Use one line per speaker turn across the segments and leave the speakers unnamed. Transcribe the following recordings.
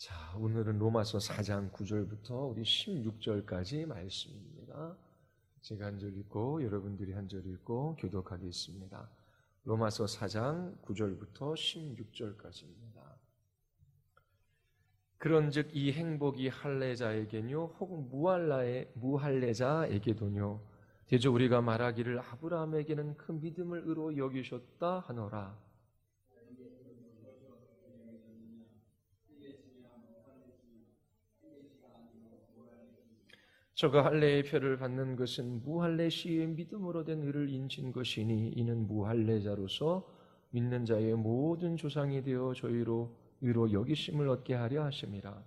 자, 오늘은 로마서 4장 9절부터 우리 16절까지 말씀입니다. 제가 한 절 읽고 여러분들이 한 절 읽고 교독하겠습니다. 로마서 4장 9절부터 16절까지입니다. 그런즉 이 행복이 할례자에게뇨 혹 무할례자에게도뇨 대저 우리가 말하기를 아브라함에게는 그 믿음을 의로 여기셨다 하노라. 저가 할례의 표를 받는 것은 무할례 시의 믿음으로 된 의를 인친 것이니 이는 무할례자로서 믿는 자의 모든 조상이 되어 저희로 의로 여기심을 얻게 하려 하심이라.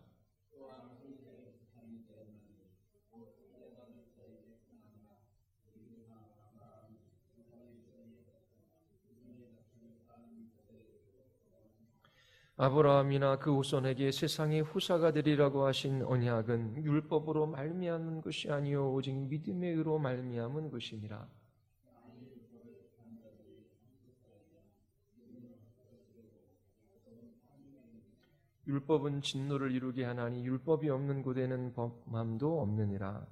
아브라함이나 그 후손에게 세상의 후사가 되리라고 하신 언약은 율법으로 말미암은 것이 아니요 오직 믿음의 의로 말미암은 것이니라. 율법은 진노를 이루게 하나니 율법이 없는 곳에는 범함도 없느니라.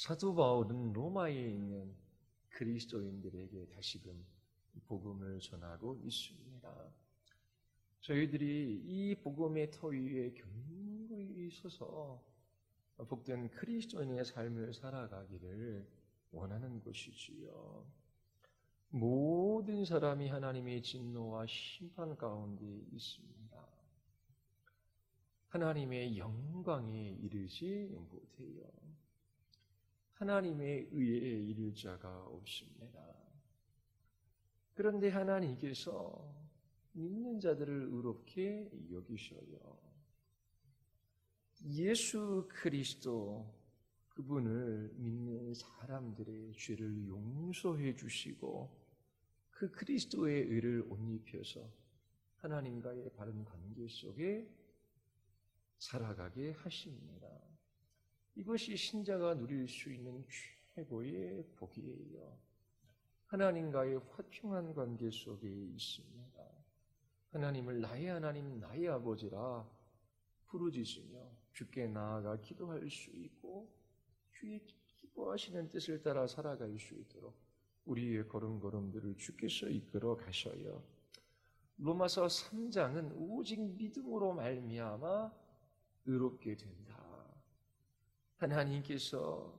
사도 바울은 로마에 있는 그리스도인들에게 다시금 복음을 전하고 있습니다. 저희들이 이 복음의 터 위에 견고히 서서 복된 그리스도인의 삶을 살아가기를 원하는 것이지요. 모든 사람이 하나님의 진노와 심판 가운데 있습니다. 하나님의 영광에 이르지 못해요. 하나님의 의에 이를 자가 없습니다. 그런데 하나님께서 믿는 자들을 의롭게 여기셔요. 예수 그리스도 그분을 믿는 사람들의 죄를 용서해 주시고 그 그리스도의 의를 옷 입혀서 하나님과의 바른 관계 속에 살아가게 하십니다. 이것이 신자가 누릴 수 있는 최고의 복이에요. 하나님과의 화평한 관계 속에 있습니다. 하나님을 나의 하나님, 나의 아버지라 부르짖으며 주께 나아가 기도할 수 있고 주의 기뻐하시는 뜻을 따라 살아갈 수 있도록 우리의 걸음걸음들을 주께서 이끌어 가셔요. 로마서 3장은 오직 믿음으로 말미암아 의롭게 된다. 하나님께서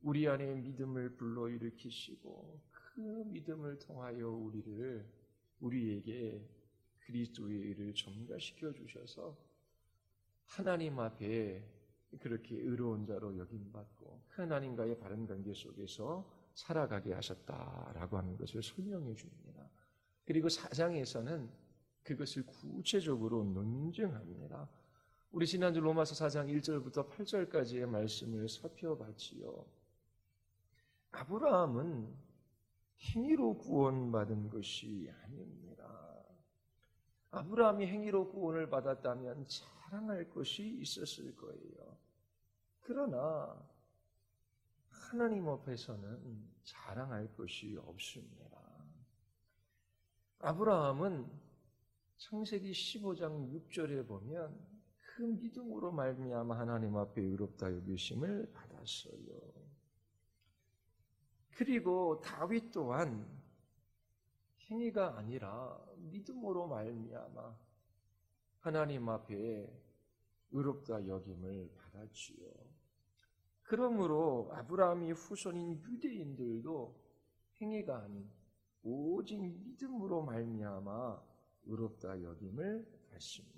우리 안에 믿음을 불러일으키시고 그 믿음을 통하여 우리에게 그리스도의 의를 전가시켜 주셔서 하나님 앞에 그렇게 의로운 자로 여김받고 그 하나님과의 바른 관계 속에서 살아가게 하셨다라고 하는 것을 설명해 줍니다. 그리고 4장에서는 그것을 구체적으로 논증합니다. 우리 지난주 로마서 4장 1절부터 8절까지의 말씀을 살펴봤지요. 아브라함은 행위로 구원받은 것이 아닙니다. 아브라함이 행위로 구원을 받았다면 자랑할 것이 있었을 거예요. 그러나 하나님 앞에서는 자랑할 것이 없습니다. 아브라함은 창세기 15장 6절에 보면 그 믿음으로 말미암아 하나님 앞에 의롭다 여기심을 받았어요. 그리고 다윗 또한 행위가 아니라 믿음으로 말미암아 하나님 앞에 의롭다 여김을 받았지요. 그러므로 아브라함이 후손인 유대인들도 행위가 아닌 오직 믿음으로 말미암아 의롭다 여김을 받습니다.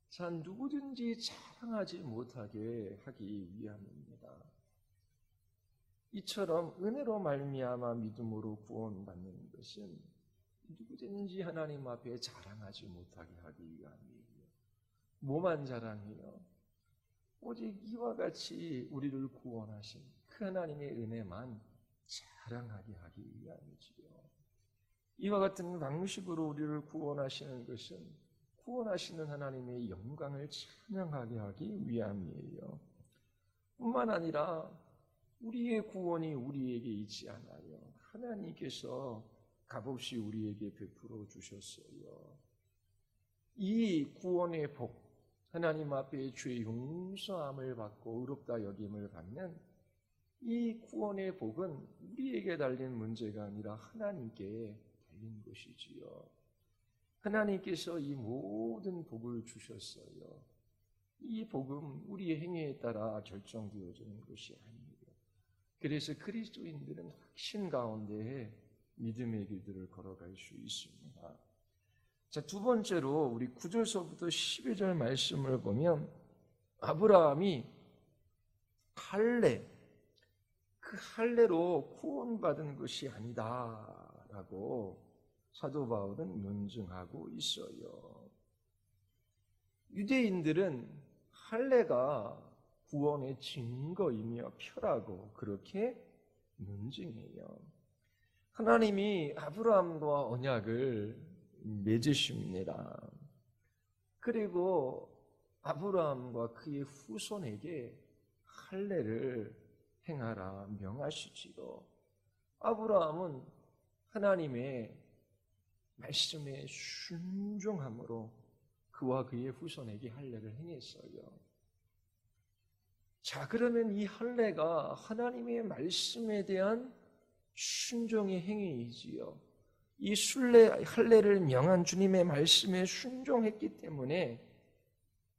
자, 누구든지 자랑하지 못하게 하기 위함입니다. 이처럼 은혜로 말미암아 믿음으로 구원받는 것은 누구든지 하나님 앞에 자랑하지 못하게 하기 위함이에요. 뭐만 자랑해요? 오직 이와 같이 우리를 구원하신 그 하나님의 은혜만 자랑하게 하기 위함이지요. 이와 같은 방식으로 우리를 구원하시는 것은 구원하시는 하나님의 영광을 찬양하게 하기 위함이에요. 뿐만 아니라 우리의 구원이 우리에게 있지 않아요. 하나님께서 값없이 우리에게 베풀어 주셨어요. 이 구원의 복, 하나님 앞에 죄 용서함을 받고 의롭다 여김을 받는 이 구원의 복은 우리에게 달린 문제가 아니라 하나님께 달린 것이지요. 하나님께서 이 모든 복을 주셨어요. 이 복은 우리의 행위에 따라 결정되어지는 것이 아니에요. 그래서 그리스도인들은 확신 가운데 믿음의 길들을 걸어갈 수 있습니다. 자, 두 번째로 우리 9절서부터 12절 말씀을 보면 아브라함이 그 할례로 구원받은 것이 아니다라고 사도 바울은 논증하고 있어요. 유대인들은 할례가 구원의 증거이며 표라고 그렇게 논증해요. 하나님이 아브라함과 언약을 맺으십니다. 그리고 아브라함과 그의 후손에게 할례를 행하라 명하시지요. 아브라함은 하나님의 말씀에 순종함으로 그와 그의 후손에게 할례를 행했어요. 자, 그러면 이 할례가 하나님의 말씀에 대한 순종의 행위이지요. 이 할례를 명한 주님의 말씀에 순종했기 때문에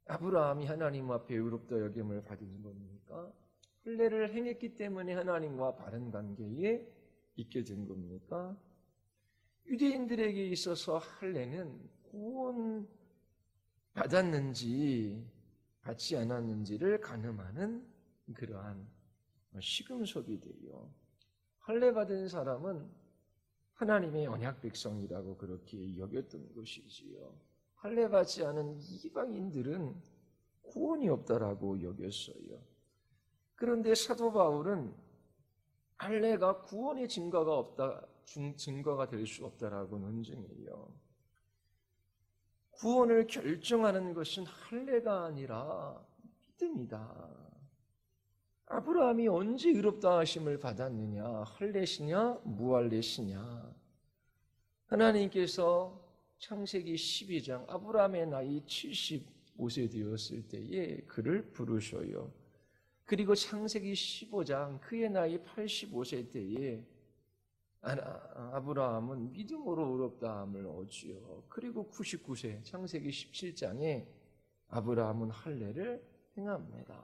아브라함이 하나님 앞에 의롭다 여김을 받은 겁니까? 할례를 행했기 때문에 하나님과 바른 관계에 있게 된 겁니까? 유대인들에게 있어서 할례는 구원 받았는지 받지 않았는지를 가늠하는 그러한 시금석이 돼요. 할례 받은 사람은 하나님의 언약 백성이라고 그렇게 여겼던 것이지요. 할례 받지 않은 이방인들은 구원이 없다라고 여겼어요. 그런데 사도 바울은 할례가 구원의 증거가 될 수 없다라고 논증해요. 구원을 결정하는 것은 할례가 아니라 믿음이다. 아브라함이 언제 의롭다 하심을 받았느냐? 할례시냐? 무할례시냐? 하나님께서 창세기 12장 아브라함의 나이 75세 되었을 때에 그를 부르셔요. 그리고 창세기 15장 그의 나이 85세 때에 아브라함은 믿음으로 의롭다함을 얻지요. 그리고 99세 창세기 17장에 아브라함은 할례를 행합니다.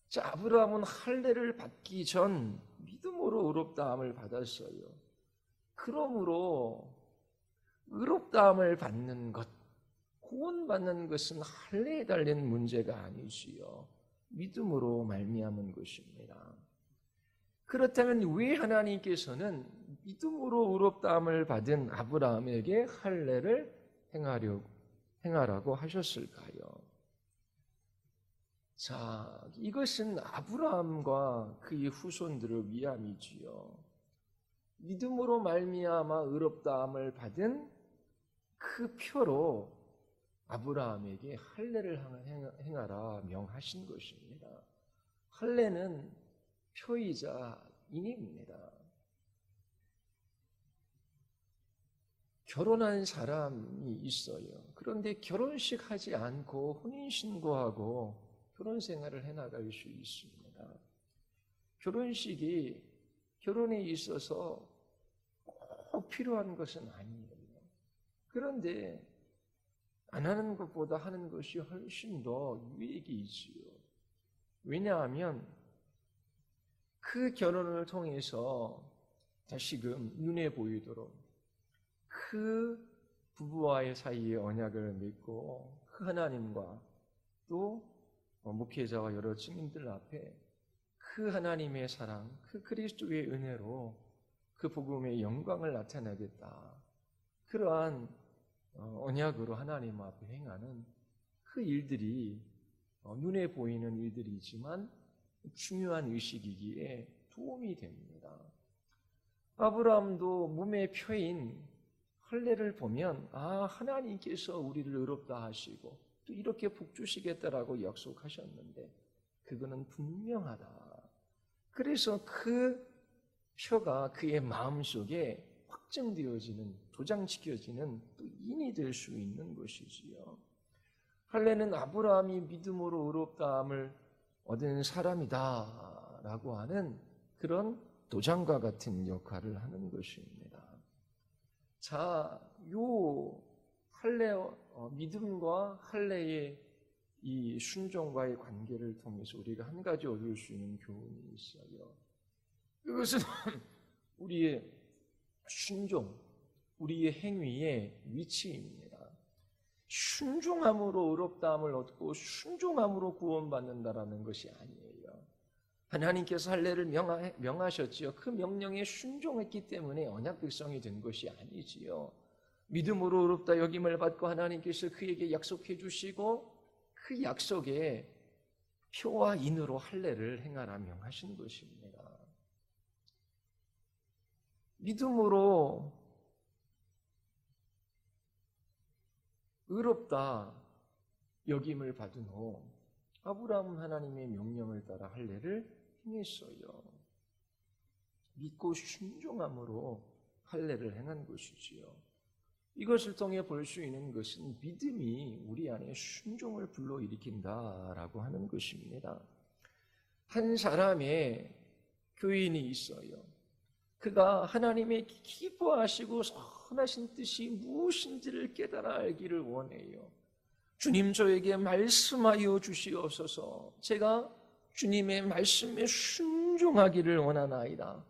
자, 아브라함은 할례를 받기 전 믿음으로 의롭다함을 받았어요. 그러므로 의롭다함을 받는 것, 구원받는 것은 할례에 달린 문제가 아니지요. 믿음으로 말미암은 것입니다. 그렇다면 왜 하나님께서는 믿음으로 의롭다함을 받은 아브라함에게 할례를 행하라고 하셨을까요? 자, 이것은 아브라함과 그의 후손들을 위함이지요. 믿음으로 말미암아 의롭다함을 받은 그 표로 아브라함에게 할례를 행하라 명하신 것입니다. 할례는 표이자 인입니다. 결혼한 사람이 있어요. 그런데 결혼식 하지 않고 혼인신고하고 결혼 생활을 해나갈 수 있습니다. 결혼식이 결혼에 있어서 꼭 필요한 것은 아니에요. 그런데 안 하는 것보다 하는 것이 훨씬 더 유익이 있지요. 왜냐하면 그 결혼을 통해서 다시금 눈에 보이도록 그 부부와의 사이에 언약을 맺고 그 하나님과 또 목회자와 여러 증인들 앞에 그 하나님의 사랑, 그 그리스도의 은혜로 그 복음의 영광을 나타내겠다. 그러한 언약으로 하나님 앞에 행하는 그 일들이 눈에 보이는 일들이지만 중요한 의식이기에 도움이 됩니다. 아브라함도 몸의 표인 할례를 보면 하나님께서 우리를 의롭다 하시고 또 이렇게 복 주시겠다라고 약속하셨는데 그거는 분명하다. 그래서 그 표가 그의 마음속에 확정되어지는, 도장시켜지는 또 인이 될 수 있는 것이지요. 할례는 아브라함이 믿음으로 의롭다함을 얻은 사람이다 라고 하는 그런 도장과 같은 역할을 하는 것입니다. 자, 요 할례, 믿음과 할례의 이 순종과의 관계를 통해서 우리가 한 가지 얻을 수 있는 교훈이 있어요. 그것은 우리의 순종, 우리의 행위의 위치입니다. 순종함으로 의롭다함을 얻고 순종함으로 구원받는다라는 것이 아니에요. 하나님께서 할례를 명하셨지요. 그 명령에 순종했기 때문에 언약 백성이 된 것이 아니지요. 믿음으로 의롭다 여김을 받고 하나님께서 그에게 약속해 주시고 그 약속에 표와 인으로 할례를 행하라 명하신 것입니다. 믿음으로 의롭다 여김을 받은 후 아브라함은 하나님의 명령을 따라 할례를 행했어요. 믿고 순종함으로 할례를 행한 것이지요. 이것을 통해 볼 수 있는 것은 믿음이 우리 안에 순종을 불러일으킨다라고 하는 것입니다. 한 사람의 교인이 있어요. 그가 하나님의 기뻐하시고 선하신 뜻이 무엇인지를 깨달아 알기를 원해요. 주님 저에게 말씀하여 주시옵소서. 제가 주님의 말씀에 순종하기를 원하나이다.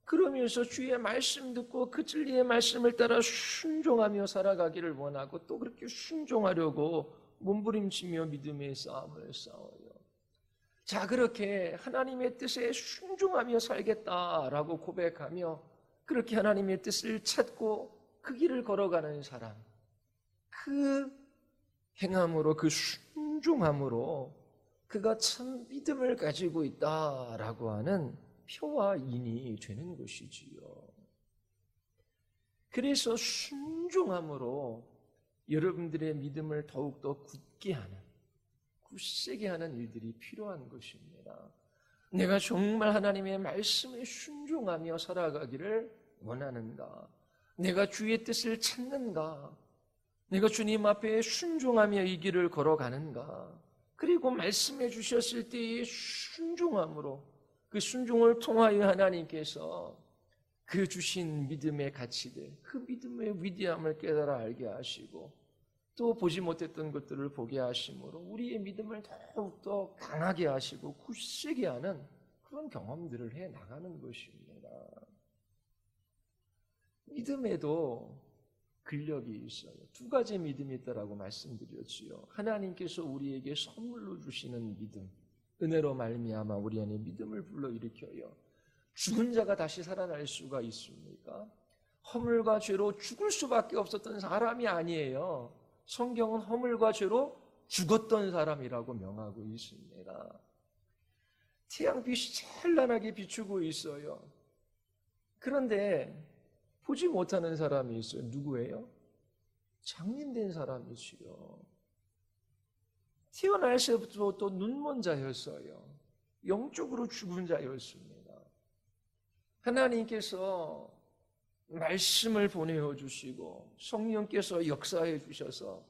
그러면서 주의 말씀 듣고 그 진리의 말씀을 따라 순종하며 살아가기를 원하고 또 그렇게 순종하려고 몸부림치며 믿음의 싸움을 싸워요. 자, 그렇게 하나님의 뜻에 순종하며 살겠다라고 고백하며 그렇게 하나님의 뜻을 찾고 그 길을 걸어가는 사람, 그 행함으로, 그 순종함으로 그가 참 믿음을 가지고 있다라고 하는 표와 인이 되는 것이지요. 그래서 순종함으로 여러분들의 믿음을 더욱더 굳게 하는, 굳세게 하는 일들이 필요한 것입니다. 내가 정말 하나님의 말씀에 순종하며 살아가기를 원하는가? 내가 주의 뜻을 찾는가? 내가 주님 앞에 순종하며 이 길을 걸어가는가? 그리고 말씀해 주셨을 때의 순종함으로 그 순종을 통하여 하나님께서 그 주신 믿음의 가치들, 그 믿음의 위대함을 깨달아 알게 하시고 또 보지 못했던 것들을 보게 하심으로 우리의 믿음을 더욱더 강하게 하시고 굳세게 하는 그런 경험들을 해 나가는 것입니다. 믿음에도 근력이 있어요. 두 가지 믿음이 있다라고 말씀드렸지요. 하나님께서 우리에게 선물로 주시는 믿음, 은혜로 말미암아 우리 안에 믿음을 불러일으켜요. 죽은 자가 다시 살아날 수가 있습니까? 허물과 죄로 죽을 수밖에 없었던 사람이 아니에요. 성경은 허물과 죄로 죽었던 사람이라고 명하고 있습니다. 태양빛이 찬란하게 비추고 있어요. 그런데 보지 못하는 사람이 있어요. 누구예요? 장님된 사람이지요. 태어날 때부터 또 눈먼 자였어요. 영적으로 죽은 자였습니다. 하나님께서 말씀을 보내어 주시고 성령께서 역사해 주셔서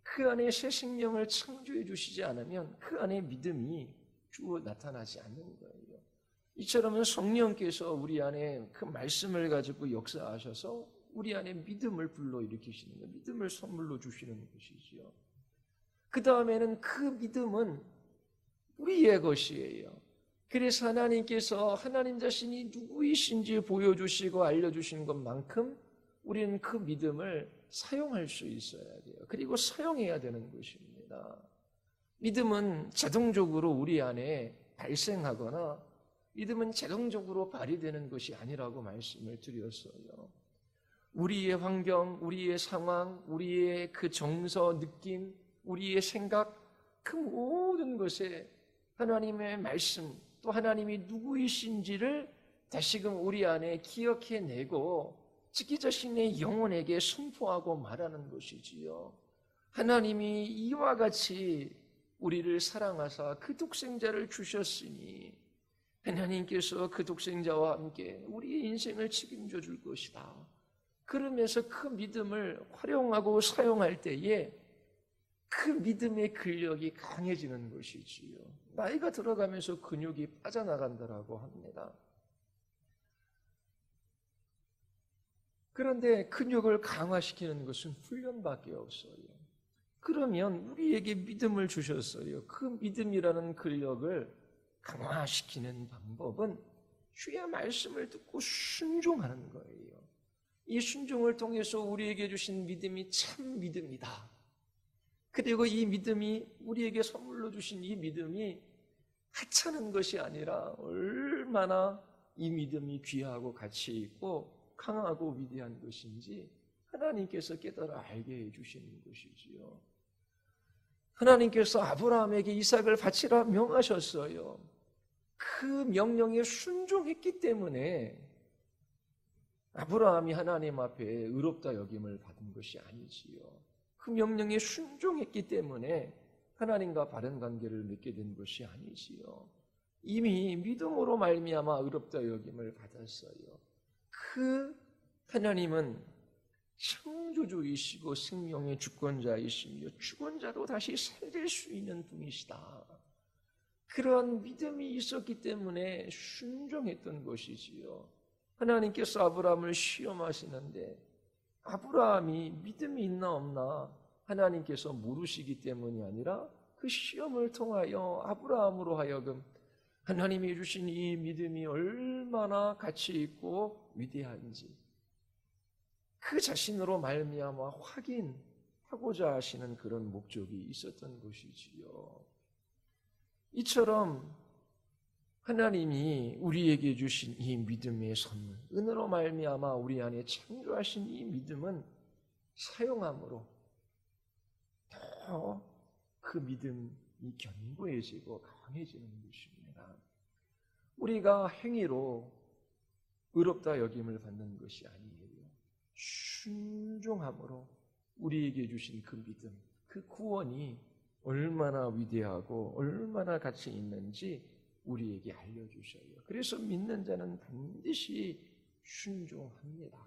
그 안에 새 생명을 창조해 주시지 않으면 그 안에 믿음이 주어 나타나지 않는 거예요. 이처럼 성령께서 우리 안에 그 말씀을 가지고 역사하셔서 우리 안에 믿음을 불러일으키시는 거예요. 믿음을 선물로 주시는 것이지요. 그 다음에는 그 믿음은 우리의 것이에요. 그래서 하나님께서 하나님 자신이 누구이신지 보여주시고 알려주신 것만큼 우리는 그 믿음을 사용할 수 있어야 돼요. 그리고 사용해야 되는 것입니다. 믿음은 자동적으로 우리 안에 발생하거나 믿음은 자동적으로 발휘되는 것이 아니라고 말씀을 드렸어요. 우리의 환경, 우리의 상황, 우리의 그 정서, 느낌, 우리의 생각, 그 모든 것에 하나님의 말씀, 또 하나님이 누구이신지를 다시금 우리 안에 기억해내고 자기 자신의 영혼에게 선포하고 말하는 것이지요. 하나님이 이와 같이 우리를 사랑하사 그 독생자를 주셨으니 하나님께서 그 독생자와 함께 우리의 인생을 책임져 줄 것이다. 그러면서 그 믿음을 활용하고 사용할 때에 그 믿음의 근력이 강해지는 것이지요. 나이가 들어가면서 근육이 빠져나간다라고 합니다. 그런데 근육을 강화시키는 것은 훈련밖에 없어요. 그러면 우리에게 믿음을 주셨어요. 그 믿음이라는 근력을 강화시키는 방법은 주의 말씀을 듣고 순종하는 거예요. 이 순종을 통해서 우리에게 주신 믿음이 참 믿음이다. 그리고 이 믿음이 우리에게 선물로 주신 이 믿음이 하찮은 것이 아니라 얼마나 이 믿음이 귀하고 가치 있고 강하고 위대한 것인지 하나님께서 깨달아 알게 해주시는 것이지요. 하나님께서 아브라함에게 이삭을 바치라 명하셨어요. 그 명령에 순종했기 때문에 아브라함이 하나님 앞에 의롭다 여김을 받은 것이 아니지요. 그 명령에 순종했기 때문에 하나님과 바른 관계를 맺게 된 것이 아니지요. 이미 믿음으로 말미암아 의롭다 여김을 받았어요. 그 하나님은 창조주이시고 생명의 주권자이시며 죽은 자로 다시 살릴 수 있는 분이시다. 그러한 믿음이 있었기 때문에 순종했던 것이지요. 하나님께서 아브라함을 시험하시는데 아브라함이 믿음이 있나 없나 하나님께서 물으시기 때문이 아니라 그 시험을 통하여 아브라함으로 하여금 하나님이 주신 이 믿음이 얼마나 가치 있고 위대한지 그 자신으로 말미암아 확인하고자 하시는 그런 목적이 있었던 것이지요. 이처럼 하나님이 우리에게 주신 이 믿음의 선물, 은혜로 말미암아 우리 안에 창조하신 이 믿음은 사용함으로 더 그 믿음이 견고해지고 강해지는 것입니다. 우리가 행위로 의롭다 여김을 받는 것이 아니에요. 순종함으로 우리에게 주신 그 믿음, 그 구원이 얼마나 위대하고 얼마나 가치 있는지 우리에게 알려주셔요. 그래서 믿는 자는 반드시 순종합니다.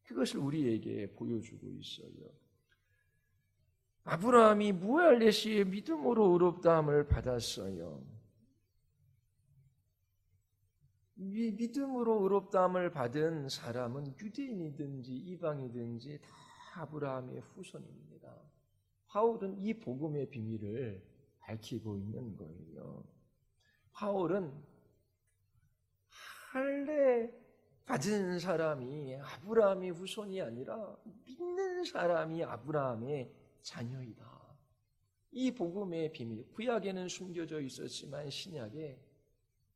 그것을 우리에게 보여주고 있어요. 아브라함이 무할레시의 믿음으로 의롭다함을 받았어요. 믿음으로 의롭다함을 받은 사람은 유대인이든지 이방이든지 다 아브라함의 후손입니다. 바울은 이 복음의 비밀을 밝히고 있는 거예요. 바울은 할례 받은 사람이 아브라함의 후손이 아니라 믿는 사람이 아브라함의 자녀이다. 이 복음의 비밀, 구약에는 숨겨져 있었지만 신약에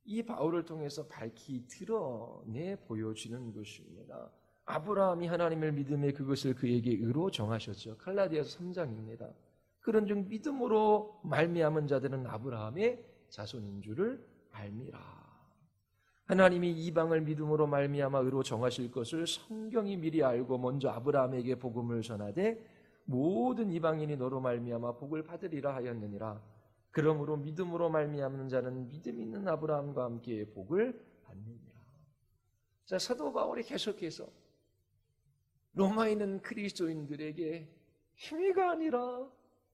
이 바울을 통해서 밝히 드러내 보여주는 것입니다. 아브라함이 하나님을 믿음에 그것을 그에게 의로 정하셨죠. 갈라디아서 3장입니다. 그런즉 믿음으로 말미암은 자들은 아브라함의 자손인 줄을 알미라. 하나님이 이방을 믿음으로 말미암아 의로 정하실 것을 성경이 미리 알고 먼저 아브라함에게 복음을 전하되 모든 이방인이 너로 말미암아 복을 받으리라 하였느니라. 그러므로 믿음으로 말미암는 자는 믿음 있는 아브라함과 함께 복을 받느니라. 자, 사도 바울이 계속해서 로마에 있는 그리스도인들에게 행위가 아니라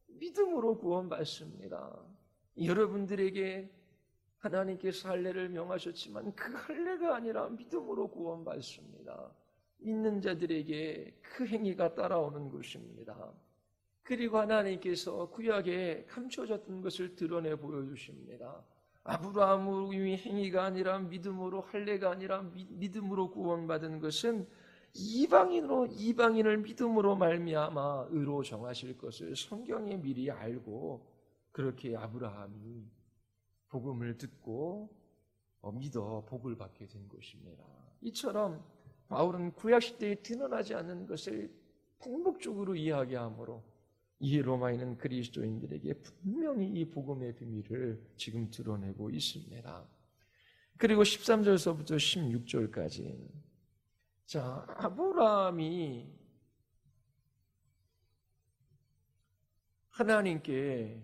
믿음으로 구원받습니다. 여러분들에게 하나님께서 할례를 명하셨지만 그 할례가 아니라 믿음으로 구원받습니다. 믿는 자들에게 그 행위가 따라오는 것입니다. 그리고 하나님께서 구약에 감춰졌던 것을 드러내 보여주십니다. 아브라함의 행위가 아니라 믿음으로, 할례가 아니라 믿음으로 구원받은 것은 이방인을 믿음으로 말미암아 의로 정하실 것을 성경에 미리 알고 그렇게 아브라함이 복음을 듣고 믿어 복을 받게 된 것입니다. 이처럼 바울은 구약 시대에 드러나지 않는 것을 반복적으로 이야기하므로 이 로마에 있는 그리스도인들에게 분명히 이 복음의 비밀을 지금 드러내고 있습니다. 그리고 13절서부터 16절까지. 자, 아브라함이 하나님께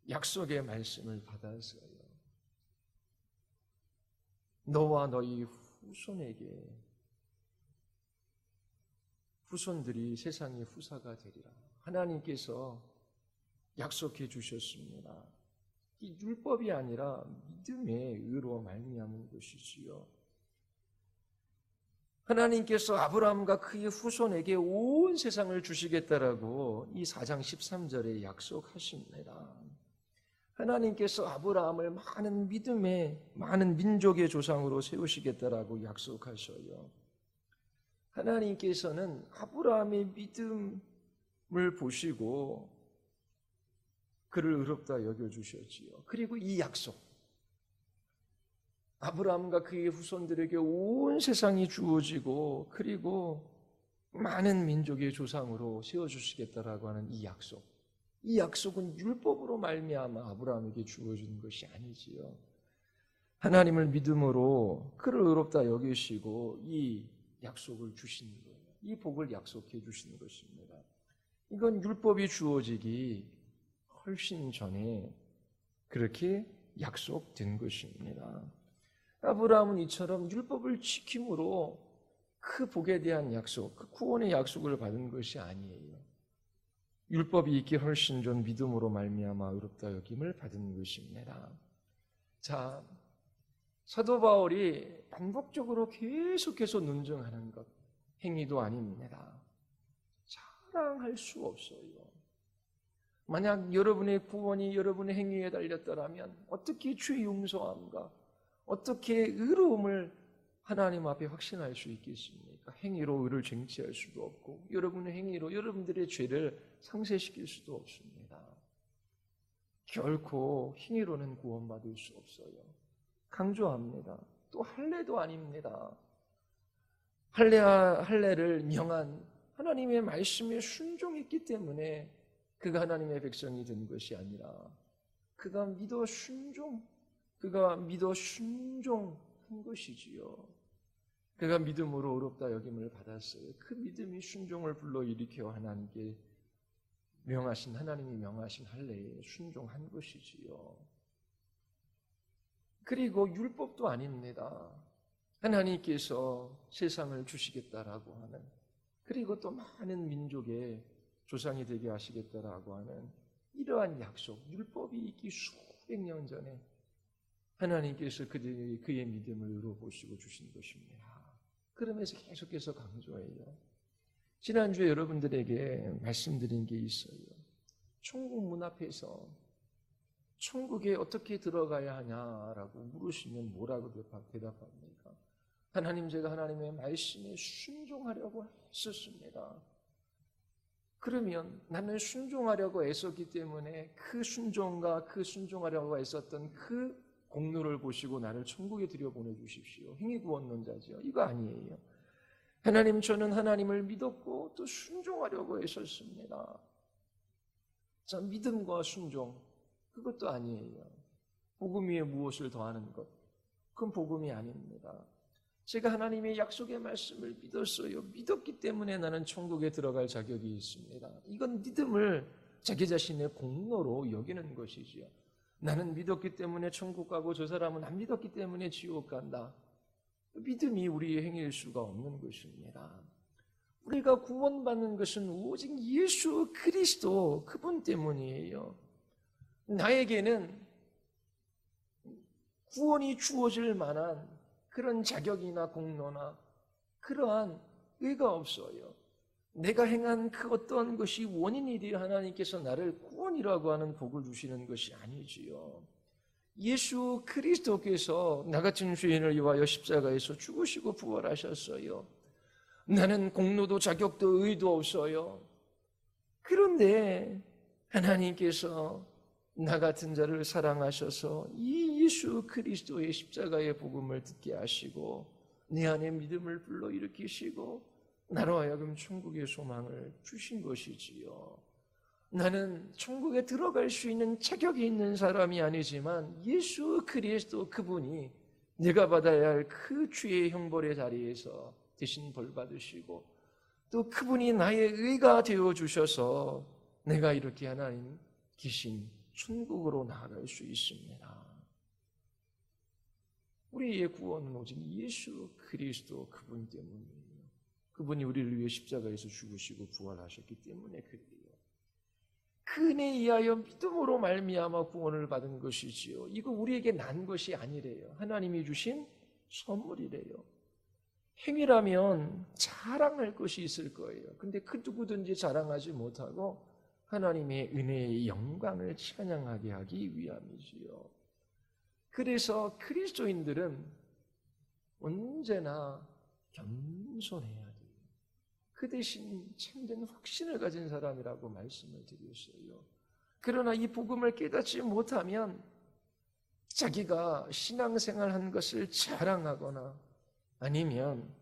약속의 말씀을 받았어요. 너와 너희 후손들이 세상의 후사가 되리라. 하나님께서 약속해 주셨습니다. 이 율법이 아니라 믿음의 의로 말미암은 것이지요. 하나님께서 아브라함과 그의 후손에게 온 세상을 주시겠다라고 이 4장 13절에 약속하십니다. 하나님께서 아브라함을 많은 믿음의 많은 민족의 조상으로 세우시겠다라고 약속하셔요. 하나님께서는 아브라함의 믿음을 보시고 그를 의롭다 여겨주셨지요. 그리고 이 약속, 아브라함과 그의 후손들에게 온 세상이 주어지고 그리고 많은 민족의 조상으로 세워주시겠다라고 하는 이 약속, 이 약속은 율법으로 말미암아 아브라함에게 주어진 것이 아니지요. 하나님을 믿음으로 그를 의롭다 여기시고 이 약속을 주신 거예요. 이 복을 약속해 주신 것입니다. 이건 율법이 주어지기 훨씬 전에 그렇게 약속된 것입니다. 아브라함은 이처럼 율법을 지킴으로 그 복에 대한 약속, 그 구원의 약속을 받은 것이 아니에요. 율법이 있기 훨씬 전 믿음으로 말미암아 의롭다 여김을 받은 것입니다. 자, 사도 바울이 반복적으로 계속해서 논증하는 것, 행위도 아닙니다. 자랑할 수 없어요. 만약 여러분의 구원이 여러분의 행위에 달렸더라면 어떻게 죄 용서함과 어떻게 의로움을 하나님 앞에 확신할 수 있겠습니까? 행위로 의를 쟁취할 수도 없고 여러분의 행위로 여러분들의 죄를 상쇄시킬 수도 없습니다. 결코 행위로는 구원받을 수 없어요. 강조합니다. 또 할례도 아닙니다. 할례를 명한 하나님의 말씀에 순종했기 때문에 그가 하나님의 백성이 된 것이 아니라 그가 믿어 순종한 것이지요. 그가 믿음으로 의롭다 여김을 받았어요. 그 믿음이 순종을 불러일으켜 하나님이 명하신 할례에 순종한 것이지요. 그리고 율법도 아닙니다. 하나님께서 세상을 주시겠다라고 하는, 그리고 또 많은 민족의 조상이 되게 하시겠다라고 하는 이러한 약속, 율법이 있기 수백 년 전에 하나님께서 그의 믿음을 의로 보시고 주신 것입니다. 그러면서 계속해서 강조해요. 지난주에 여러분들에게 말씀드린 게 있어요. 천국 문 앞에서 천국에 어떻게 들어가야 하냐라고 물으시면 뭐라고 대답합니까? 하나님, 제가 하나님의 말씀에 순종하려고 했었습니다. 그러면 나는 순종하려고 애썼기 때문에 그 순종과 그 순종하려고 애썼던 그 공로를 보시고 나를 천국에 들여보내주십시오. 행위구원론자죠. 이거 아니에요. 하나님, 저는 하나님을 믿었고 또 순종하려고 애썼습니다. 자, 믿음과 순종, 그것도 아니에요. 복음 위에 무엇을 더하는 것, 그건 복음이 아닙니다. 제가 하나님의 약속의 말씀을 믿었어요. 믿었기 때문에 나는 천국에 들어갈 자격이 있습니다. 이건 믿음을 자기 자신의 공로로 여기는 것이지요. 나는 믿었기 때문에 천국 가고 저 사람은 안 믿었기 때문에 지옥 간다. 믿음이 우리의 행위일 수가 없는 것입니다. 우리가 구원받는 것은 오직 예수 그리스도 그분 때문이에요. 나에게는 구원이 주어질 만한 그런 자격이나 공로나 그러한 의가 없어요. 내가 행한 그 어떠한 것이 원인이 되어 하나님께서 나를 구원이라고 하는 복을 주시는 것이 아니지요. 예수 그리스도께서 나 같은 죄인을 위하여 십자가에서 죽으시고 부활하셨어요. 나는 공로도 자격도 의도 없어요. 그런데 하나님께서 나 같은 자를 사랑하셔서 이 예수 그리스도의 십자가의 복음을 듣게 하시고 내 안에 믿음을 불러일으키시고 나로 하여금 천국의 소망을 주신 것이지요. 나는 천국에 들어갈 수 있는 자격이 있는 사람이 아니지만 예수 그리스도 그분이 내가 받아야 할 그 주의 형벌의 자리에서 대신 벌 받으시고 또 그분이 나의 의가 되어 주셔서 내가 이렇게 하나님 계신 천국으로 나아갈 수 있습니다. 우리의 구원은 오직 예수 그리스도 그분 때문이에요. 그분이 우리를 위해 십자가에서 죽으시고 부활하셨기 때문에 그래요. 그 은혜에 의하여 믿음으로 말미암아 구원을 받은 것이지요. 이거 우리에게 난 것이 아니래요. 하나님이 주신 선물이래요. 행위라면 자랑할 것이 있을 거예요. 근데 그 누구든지 자랑하지 못하고 하나님의 은혜의 영광을 찬양하게 하기 위함이지요. 그래서 그리스도인들은 언제나 겸손해야 돼요. 그 대신 참된 확신을 가진 사람이라고 말씀을 드렸어요. 그러나 이 복음을 깨닫지 못하면 자기가 신앙생활한 것을 자랑하거나 아니면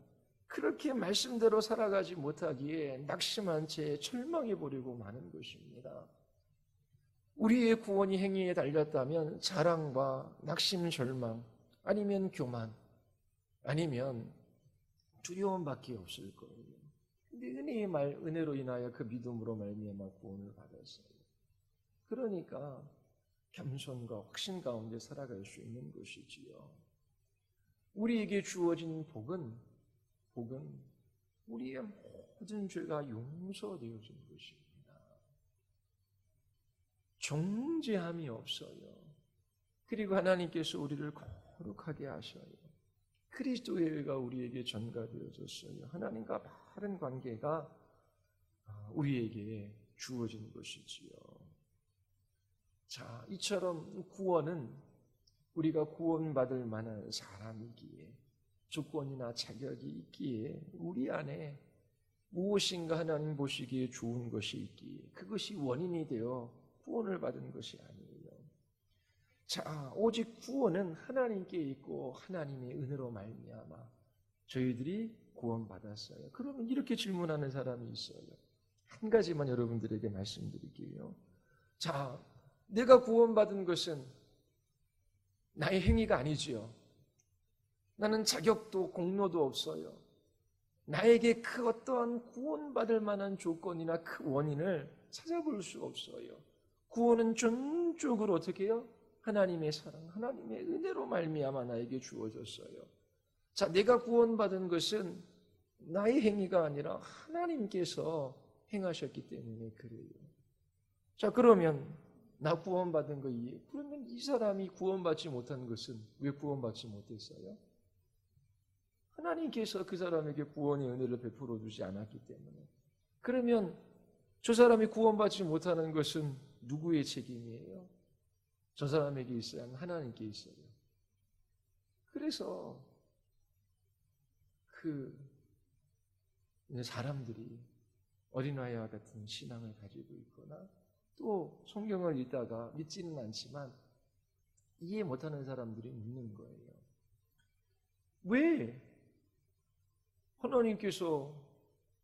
그렇게 말씀대로 살아가지 못하기에 낙심한 채 절망해버리고 마는 것입니다. 우리의 구원이 행위에 달렸다면 자랑과 낙심, 절망, 아니면 교만, 아니면 두려움밖에 없을 거예요. 근데 은혜로 인하여 그 믿음으로 말미암아 구원을 받았어요. 그러니까 겸손과 확신 가운데 살아갈 수 있는 것이지요. 우리에게 주어진 복은 우리의 모든 죄가 용서되어진 것입니다. 정죄함이 없어요. 그리고 하나님께서 우리를 거룩하게 하셔요. 그리스도의 의가 우리에게 전가되어졌어요. 하나님과 바른 관계가 우리에게 주어진 것이지요. 자, 이처럼 구원은 우리가 구원받을 만한 사람이기에 조건이나 자격이 있기에 우리 안에 무엇인가 하나님 보시기에 좋은 것이 있기에 그것이 원인이 되어 구원을 받은 것이 아니에요. 자, 오직 구원은 하나님께 있고 하나님의 은혜로 말미암아 저희들이 구원받았어요. 그러면 이렇게 질문하는 사람이 있어요. 한 가지만 여러분들에게 말씀드릴게요. 자, 내가 구원받은 것은 나의 행위가 아니지요. 나는 자격도 공로도 없어요. 나에게 그 어떠한 구원받을 만한 조건이나 그 원인을 찾아볼 수 없어요. 구원은 전적으로 어떻게 해요? 하나님의 사랑, 하나님의 은혜로 말미암아 나에게 주어졌어요. 자, 내가 구원받은 것은 나의 행위가 아니라 하나님께서 행하셨기 때문에 그래요. 자, 그러면 나 구원받은 거 이해? 그러면 이 사람이 구원받지 못한 것은 왜 구원받지 못했어요? 하나님께서 그 사람에게 구원의 은혜를 베풀어 주지 않았기 때문에. 그러면 저 사람이 구원받지 못하는 것은 누구의 책임이에요? 저 사람에게 있어야 하는 하나님께 있어요. 그래서 사람들이 어린아이와 같은 신앙을 가지고 있거나 또 성경을 읽다가 믿지는 않지만 이해 못하는 사람들이 묻는 거예요. 왜 하나님께서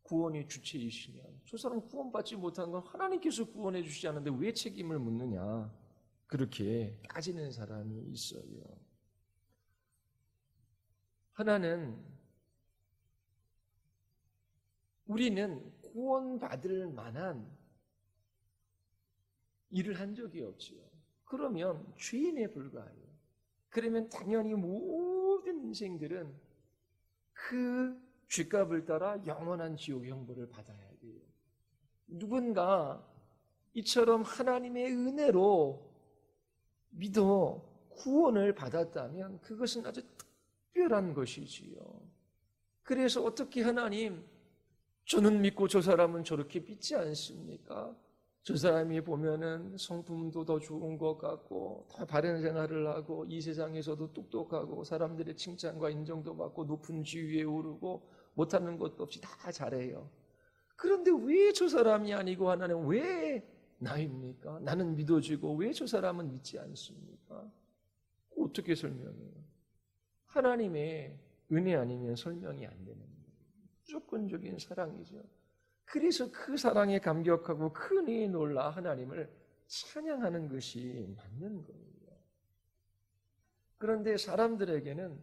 구원의 주체이시면 저 사람 구원받지 못한 건 하나님께서 구원해 주시지 않는데 왜 책임을 묻느냐, 그렇게 따지는 사람이 있어요. 우리는 구원받을 만한 일을 한 적이 없지요. 그러면 죄인에 불과해요. 그러면 당연히 모든 인생들은 그 죄값을 따라 영원한 지옥의 형벌을 받아야 돼요. 누군가 이처럼 하나님의 은혜로 믿어 구원을 받았다면 그것은 아주 특별한 것이지요. 그래서 어떻게 하나님, 저는 믿고 저 사람은 저렇게 믿지 않습니까? 저 사람이 보면은 성품도 더 좋은 것 같고 더 바른 생활을 하고 이 세상에서도 똑똑하고 사람들의 칭찬과 인정도 받고 높은 지위에 오르고 못하는 것도 없이 다 잘해요. 그런데 왜 저 사람이 아니고 하나님 왜 나입니까? 나는 믿어지고 왜 저 사람은 믿지 않습니까? 어떻게 설명해요? 하나님의 은혜 아니면 설명이 안 되는 거예요. 무조건적인 사랑이죠. 그래서 그 사랑에 감격하고 그 은혜에 놀라 하나님을 찬양하는 것이 맞는 거예요. 그런데 사람들에게는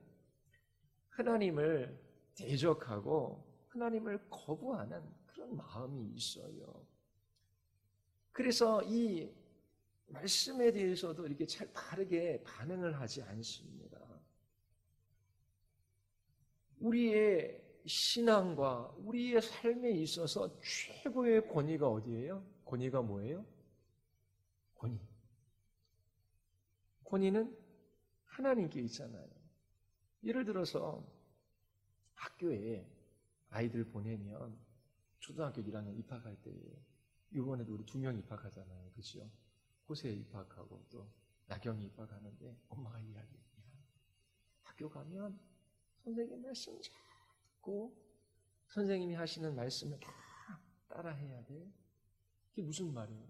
하나님을 대적하고 하나님을 거부하는 그런 마음이 있어요. 그래서 이 말씀에 대해서도 이렇게 잘 바르게 반응을 하지 않습니다. 우리의 신앙과 우리의 삶에 있어서 최고의 권위가 어디예요? 권위가 뭐예요? 권위. 권위는 하나님께 있잖아요. 예를 들어서 학교에 아이들 보내면 초등학교 1학년 입학할 때 이번에도 우리 2명 입학하잖아요. 그렇죠? 호세 입학하고 또 나경이 입학하는데 엄마가 이야기해요. 학교 가면 선생님 말씀 잘 듣고 선생님이 하시는 말씀을 다 따라해야 돼. 그게 무슨 말이에요?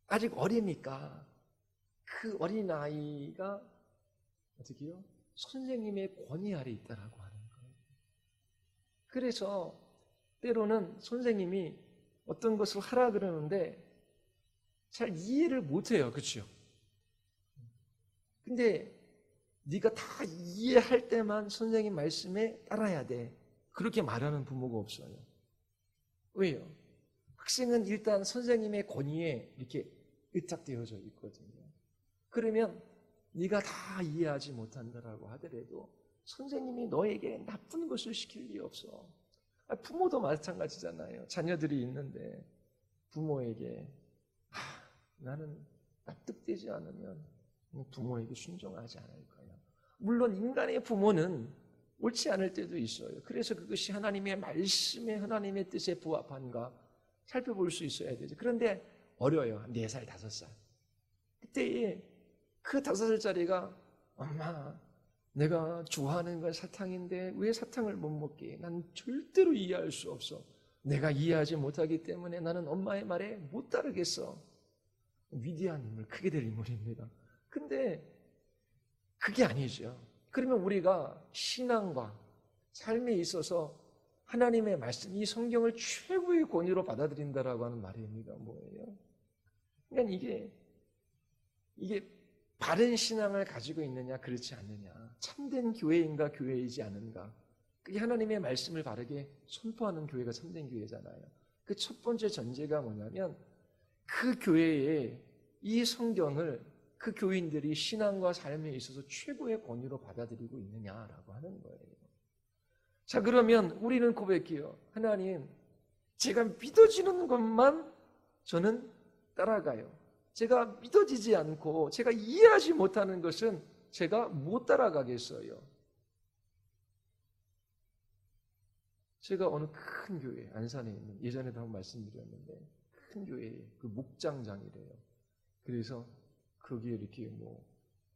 아직 어리니까 그 어린아이가 어떻게 해요? 선생님의 권위 아래 있다라고 하는 거예요. 그래서 때로는 선생님이 어떤 것을 하라 그러는데 잘 이해를 못해요. 그렇죠? 근데 네가 다 이해할 때만 선생님 말씀에 따라야 돼. 그렇게 말하는 부모가 없어요. 왜요? 학생은 일단 선생님의 권위에 이렇게 의탁되어져 있거든요. 그러면 네가 다 이해하지 못한다라고 하더라도 선생님이 너에게 나쁜 것을 시킬 리 없어. 부모도 마찬가지잖아요. 자녀들이 있는데 부모에게 나는 납득되지 않으면 부모에게 순종하지 않을 거야. 물론 인간의 부모는 옳지 않을 때도 있어요. 그래서 그것이 하나님의 말씀에 하나님의 뜻에 부합한가 살펴볼 수 있어야 되죠. 그런데 어려요. 한 4살, 5살. 그때 그 5살짜리가 엄마 내가 좋아하는 건 사탕인데 왜 사탕을 못 먹게? 난 절대로 이해할 수 없어. 내가 이해하지 못하기 때문에 나는 엄마의 말에 못 따르겠어. 위대한 인물, 크게 될 인물입니다. 근데 그게 아니죠. 그러면 우리가 신앙과 삶에 있어서 하나님의 말씀, 이 성경을 최고의 권위로 받아들인다라고 하는 말의 의미가 뭐예요? 그러니까 이게 바른 신앙을 가지고 있느냐 그렇지 않느냐, 참된 교회인가 교회이지 않은가, 그게 하나님의 말씀을 바르게 선포하는 교회가 참된 교회잖아요. 그 첫 번째 전제가 뭐냐면 그 교회에 이 성경을 그 교인들이 신앙과 삶에 있어서 최고의 권위로 받아들이고 있느냐라고 하는 거예요. 자, 그러면 우리는 고백해요. 하나님, 제가 믿어지는 것만 저는 따라가요. 제가 믿어지지 않고 제가 이해하지 못하는 것은 제가 못 따라가겠어요. 제가 어느 큰 교회, 안산에 있는, 예전에도 한번 말씀드렸는데 큰 교회에 그 목장장이래요. 그래서 거기에 이렇게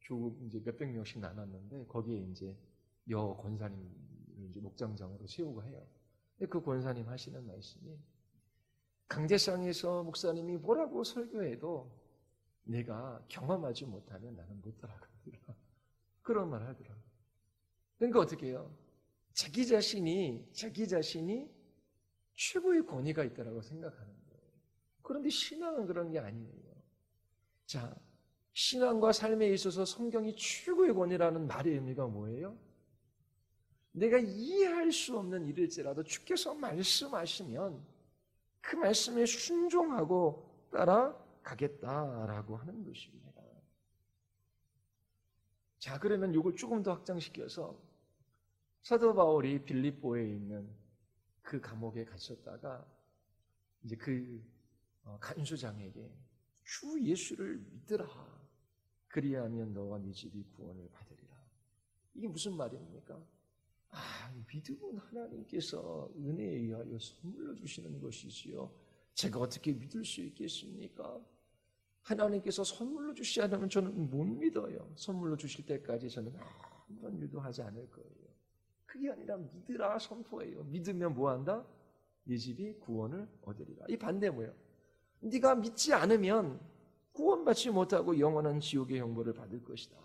조국 이제 몇백 명씩 나눴는데 거기에 이제 여 권사님을 이제 목장장으로 세우고 해요. 근데 그 권사님 하시는 말씀이 강대상에서 목사님이 뭐라고 설교해도 내가 경험하지 못하면 나는 못 따라가더라. 그런 말 하더라고요. 그러니까 어떻게 해요? 자기 자신이 최고의 권위가 있다고 생각하는 거예요. 그런데 신앙은 그런 게 아니에요. 자, 신앙과 삶에 있어서 성경이 최고의 권위라는 말의 의미가 뭐예요? 내가 이해할 수 없는 일일지라도 주께서 말씀하시면 그 말씀에 순종하고 따라가겠다라고 하는 것입니다. 자, 그러면 이걸 조금 더 확장시켜서 사도 바울이 빌립보에 있는 그 감옥에 갇혔다가 이제 그 간수장에게 주 예수를 믿으라. 그리하면 너와 네 집이 구원을 받으리라. 이게 무슨 말입니까? 믿음은 하나님께서 은혜에 의하여 선물로 주시는 것이지요. 제가 어떻게 믿을 수 있겠습니까? 하나님께서 선물로 주시지 않으면 저는 못 믿어요. 선물로 주실 때까지 저는 아무런 일도 하지 않을 거예요. 그게 아니라 믿으라 선포해요. 믿으면 뭐한다? 네 집이 구원을 얻으리라. 이 반대 뭐예요? 네가 믿지 않으면 구원받지 못하고 영원한 지옥의 형벌을 받을 것이다.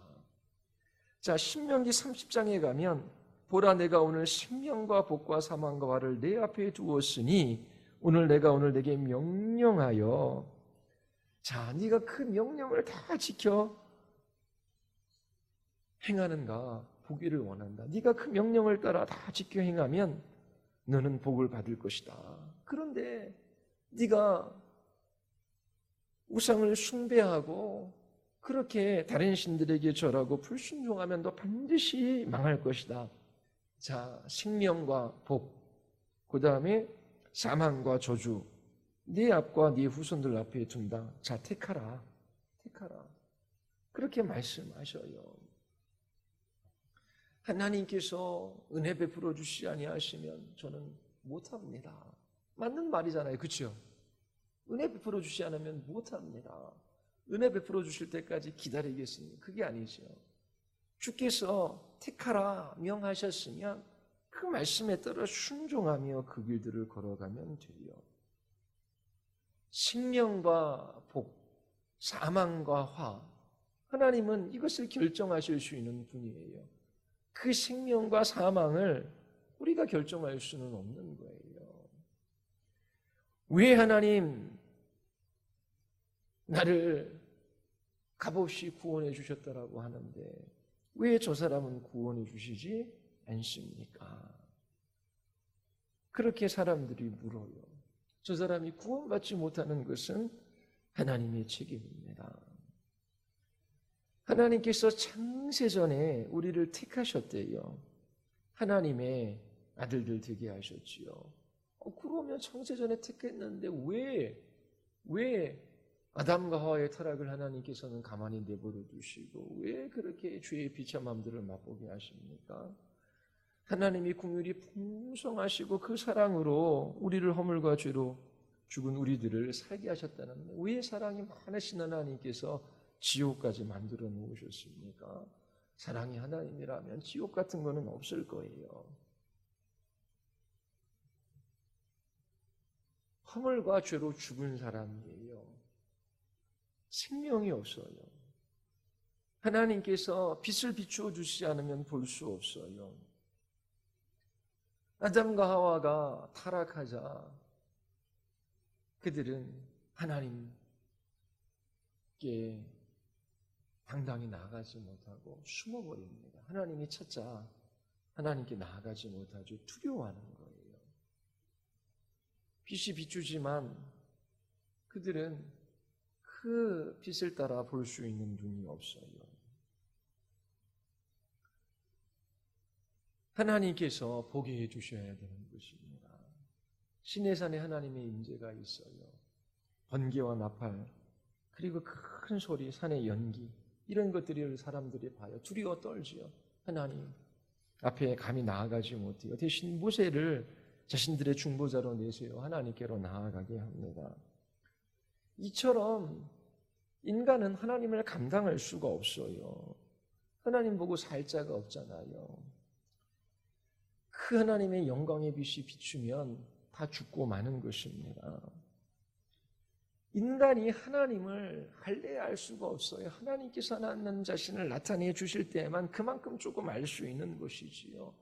자, 신명기 30장에 가면 보라 내가 오늘 생명과 복과 사망과 화를 내 앞에 두었으니 오늘 내가 내게 명령하여 자 네가 그 명령을 다 지켜 행하는가 보기를 원한다. 네가 그 명령을 따라 다 지켜 행하면 너는 복을 받을 것이다. 그런데 네가 우상을 숭배하고 그렇게 다른 신들에게 절하고 불순종하면 너 반드시 망할 것이다. 자, 생명과 복, 그 다음에 사망과 저주, 네 앞과 네 후손들 앞에 둔다. 자, 택하라. 택하라. 그렇게 말씀하셔요. 하나님께서 은혜 베풀어 주시지 아니하시면 저는 못합니다. 맞는 말이잖아요. 그렇죠? 은혜 베풀어 주시지 않으면 못합니다. 은혜 베풀어 주실 때까지 기다리겠습니다. 그게 아니죠. 주께서 택하라 명하셨으면 그 말씀에 따라 순종하며 그 길들을 걸어가면 돼요. 생명과 복, 사망과 화, 하나님은 이것을 결정하실 수 있는 분이에요. 그 생명과 사망을 우리가 결정할 수는 없는 거예요. 왜 하나님 나를 값없이 구원해 주셨다라고 하는데 왜 저 사람은 구원해 주시지 않습니까? 그렇게 사람들이 물어요. 저 사람이 구원받지 못하는 것은 하나님의 책임입니다. 하나님께서 창세전에 우리를 택하셨대요. 하나님의 아들들 되게 하셨지요. 그러면 창세전에 택했는데 왜 아담과 하와의 타락을 하나님께서는 가만히 내버려 두시고 왜 그렇게 죄의 비참함들을 맛보게 하십니까? 하나님이 긍휼이 풍성하시고 그 사랑으로 우리를 허물과 죄로 죽은 우리들을 살게 하셨다는데 왜 사랑이 많으신 하나님께서 지옥까지 만들어 놓으셨습니까? 사랑이 하나님이라면 지옥 같은 거는 없을 거예요. 허물과 죄로 죽은 사람이에요. 생명이 없어요. 하나님께서 빛을 비추어 주시지 않으면 볼 수 없어요. 아담과 하와가 타락하자 그들은 하나님께 당당히 나아가지 못하고 숨어버립니다. 하나님이 찾자 하나님께 나아가지 못하죠. 두려워하는 거예요. 빛이 비추지만 그들은 그 빛을 따라 볼 수 있는 눈이 없어요. 하나님께서 보게 해주셔야 되는 것입니다. 시내산에 하나님의 임재가 있어요. 번개와 나팔 그리고 큰 소리, 산의 연기 이런 것들을 사람들이 봐요. 두려워 떨지요. 하나님 앞에 감히 나아가지 못해요. 대신 모세를 자신들의 중보자로 내세요. 하나님께로 나아가게 합니다. 이처럼 인간은 하나님을 감당할 수가 없어요. 하나님 보고 살 자가 없잖아요. 그 하나님의 영광의 빛이 비추면 다 죽고 마는 것입니다. 인간이 하나님을 할래야 알 수가 없어요. 하나님께서 하나님 자신을 나타내 주실 때만 그만큼 조금 알 수 있는 것이지요.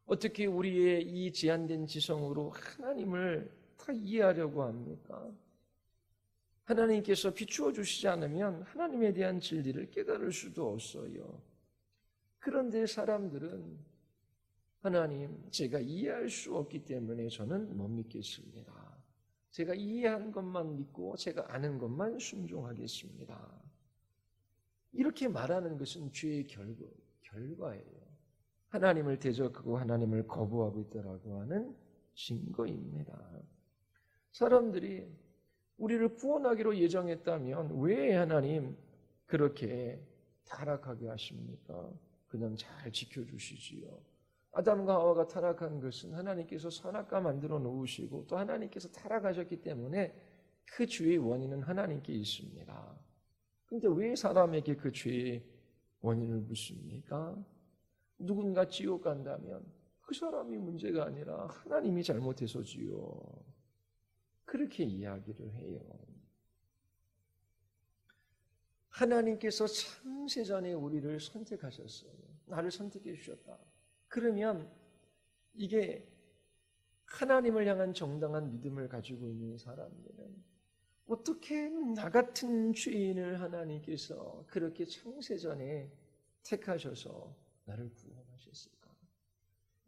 어떻게 우리의 이 제한된 지성으로 하나님을 다 이해하려고 합니까? 하나님께서 비추어 주시지 않으면 하나님에 대한 진리를 깨달을 수도 없어요. 그런데 사람들은 하나님, 제가 이해할 수 없기 때문에 저는 못 믿겠습니다. 제가 이해한 것만 믿고 제가 아는 것만 순종하겠습니다. 이렇게 말하는 것은 죄의 결과예요. 하나님을 대적하고 하나님을 거부하고 있다라고 하는 증거입니다. 사람들이 우리를 구원하기로 예정했다면 왜 하나님 그렇게 타락하게 하십니까? 그냥 잘 지켜주시지요. 아담과 하와가 타락한 것은 하나님께서 선악과 만들어 놓으시고 또 하나님께서 타락하셨기 때문에 그 죄의 원인은 하나님께 있습니다. 그런데 왜 사람에게 그 죄의 원인을 묻습니까? 누군가 지옥 간다면 그 사람이 문제가 아니라 하나님이 잘못해서지요. 그렇게 이야기를 해요. 하나님께서 창세전에 우리를 선택하셨어요. 나를 선택해 주셨다. 그러면 이게 하나님을 향한 정당한 믿음을 가지고 있는 사람들은 어떻게 나 같은 죄인을 하나님께서 그렇게 창세전에 택하셔서 나를 구원하셨을까?